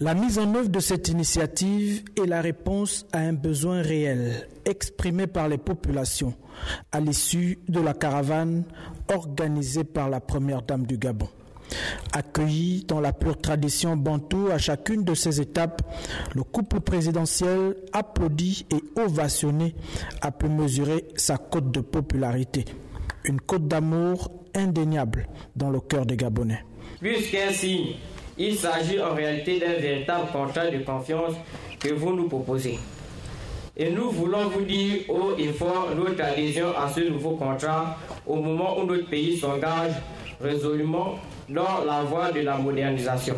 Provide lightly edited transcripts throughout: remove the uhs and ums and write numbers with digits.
La mise en œuvre de cette initiative est la réponse à un besoin réel exprimé par les populations à l'issue de la caravane organisée par la première dame du Gabon. Accueilli dans la pure tradition bantou à chacune de ces étapes, le couple présidentiel applaudi et ovationné a pu mesurer sa cote de popularité. Une cote d'amour indéniable dans le cœur des Gabonais. Puisqu'ainsi, il s'agit en réalité d'un véritable contrat de confiance que vous nous proposez. Et nous voulons vous dire haut et fort notre adhésion à ce nouveau contrat au moment où notre pays s'engage résolument dans la voie de la modernisation.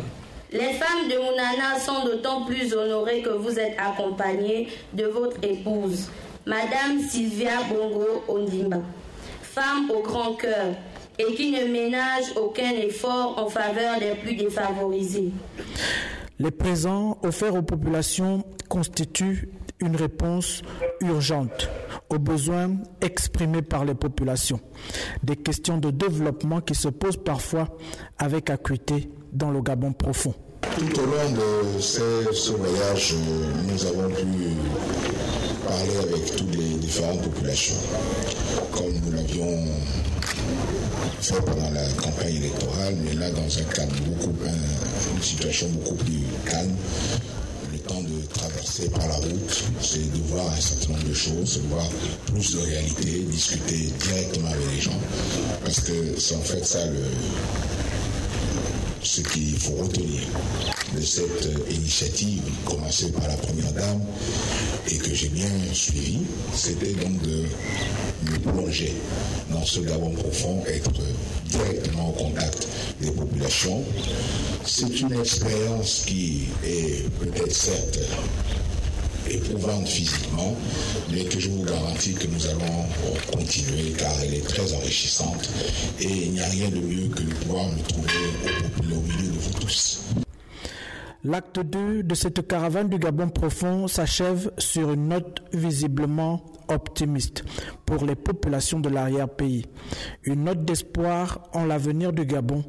Les femmes de Mounana sont d'autant plus honorées que vous êtes accompagnées de votre épouse, Madame Sylvia Bongo Ondimba, femme au grand cœur et qui ne ménage aucun effort en faveur des plus défavorisés. Les présents offerts aux populations constituent une réponse urgente aux besoins exprimés par les populations. Des questions de développement qui se posent parfois avec acuité dans le Gabon profond. Tout au long de ce voyage, nous avons pu parler avec toutes les différentes populations, comme nous l'avions fait pendant la campagne électorale, mais là dans un cadre une situation beaucoup plus calme. Le temps de traverser par la route, c'est de voir un certain nombre de choses, de voir plus de réalité, discuter directement avec les gens, parce que c'est en fait ça ce qu'il faut retenir de cette initiative commencée par la première dame et que j'ai bien suivi, c'était donc de me plonger dans ce Gabon profond, être directement au contact des populations. C'est une expérience qui est peut-être certes éprouvante physiquement, mais que je vous garantis que nous allons continuer car elle est très enrichissante et il n'y a rien de mieux que de pouvoir me trouver au milieu de vous tous. L'acte 2 de cette caravane du Gabon profond s'achève sur une note visiblement optimiste pour les populations de l'arrière-pays. Une note d'espoir en l'avenir du Gabon